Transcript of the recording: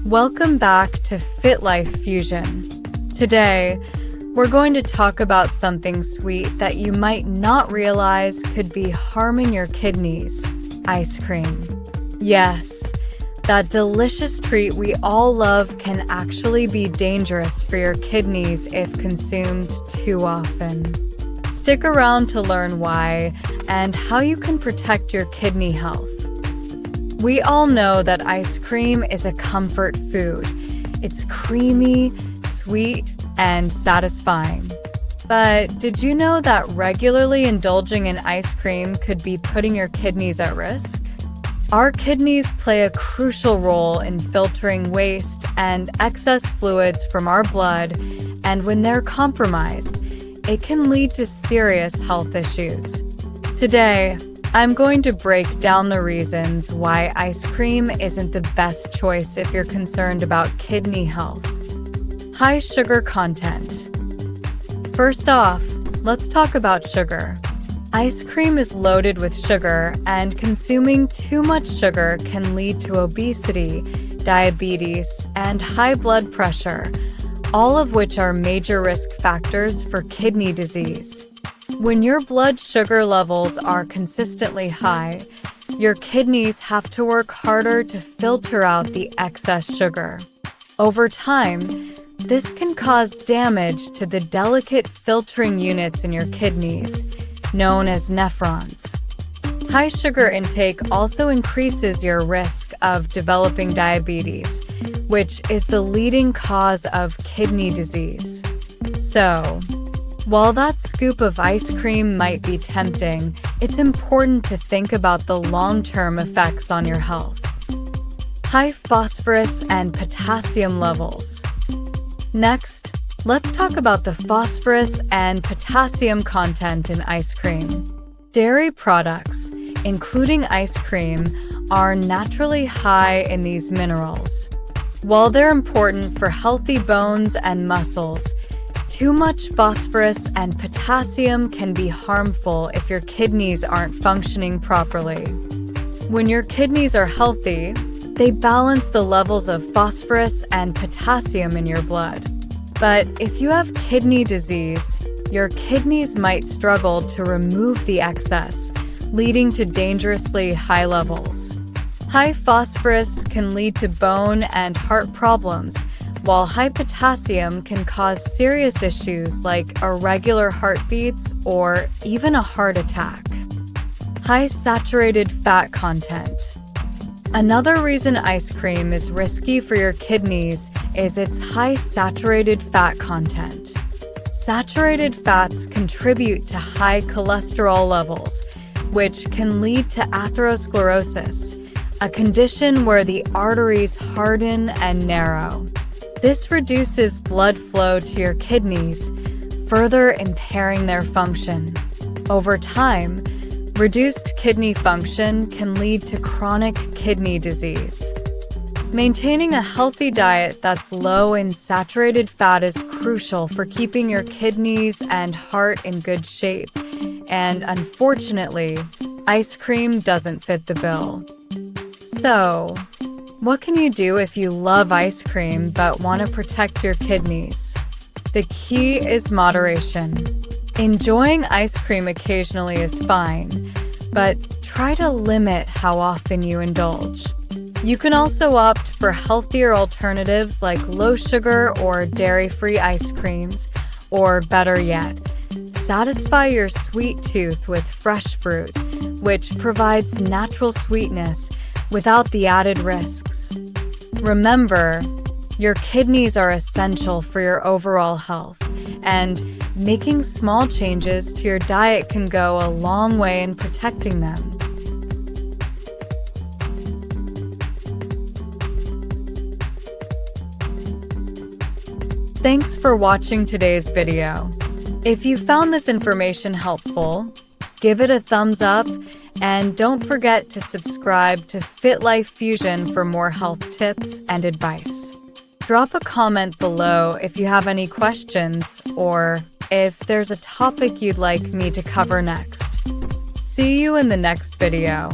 Welcome back to FitLife Fusion. Today, we're going to talk about something sweet that you might not realize could be harming your kidneys: ice cream. Yes, that delicious treat we all love can actually be dangerous for your kidneys if consumed too often. Stick around to learn why and how you can protect your kidney health. We all know that ice cream is a comfort food. It's creamy, sweet, and satisfying. But did you know that regularly indulging in ice cream could be putting your kidneys at risk? Our kidneys play a crucial role in filtering waste and excess fluids from our blood, and when they're compromised, it can lead to serious health issues. Today, I'm going to break down the reasons why ice cream isn't the best choice if you're concerned about kidney health. High sugar content. First off, let's talk about sugar. Ice cream is loaded with sugar, and consuming too much sugar can lead to obesity, diabetes, and high blood pressure, all of which are major risk factors for kidney disease. When your blood sugar levels are consistently high, your kidneys have to work harder to filter out the excess sugar. Over time, this can cause damage to the delicate filtering units in your kidneys, known as nephrons. High sugar intake also increases your risk of developing diabetes, which is the leading cause of kidney disease. So, while that scoop of ice cream might be tempting, it's important to think about the long-term effects on your health. High phosphorus and potassium levels. Next, let's talk about the phosphorus and potassium content in ice cream. Dairy products, including ice cream, are naturally high in these minerals. While they're important for healthy bones and muscles, too much phosphorus and potassium can be harmful if your kidneys aren't functioning properly. When your kidneys are healthy, they balance the levels of phosphorus and potassium in your blood. But if you have kidney disease, your kidneys might struggle to remove the excess, leading to dangerously high levels. High phosphorus can lead to bone and heart problems, while high potassium can cause serious issues like irregular heartbeats or even a heart attack. High saturated fat content. Another reason ice cream is risky for your kidneys is its high saturated fat content. Saturated fats contribute to high cholesterol levels, which can lead to atherosclerosis, a condition where the arteries harden and narrow. This reduces blood flow to your kidneys, further impairing their function. Over time, reduced kidney function can lead to chronic kidney disease. Maintaining a healthy diet that's low in saturated fat is crucial for keeping your kidneys and heart in good shape, and unfortunately, ice cream doesn't fit the bill. So, what can you do if you love ice cream but want to protect your kidneys? The key is moderation. Enjoying ice cream occasionally is fine, but try to limit how often you indulge. You can also opt for healthier alternatives like low-sugar or dairy-free ice creams, or better yet, satisfy your sweet tooth with fresh fruit, which provides natural sweetness without the added risks. Remember, your kidneys are essential for your overall health, and making small changes to your diet can go a long way in protecting them. Thanks for watching today's video. If you found this information helpful, give it a thumbs up, and don't forget to subscribe to FitLife Fusion for more health tips and advice. Drop a comment below if you have any questions or if there's a topic you'd like me to cover next. See you in the next video.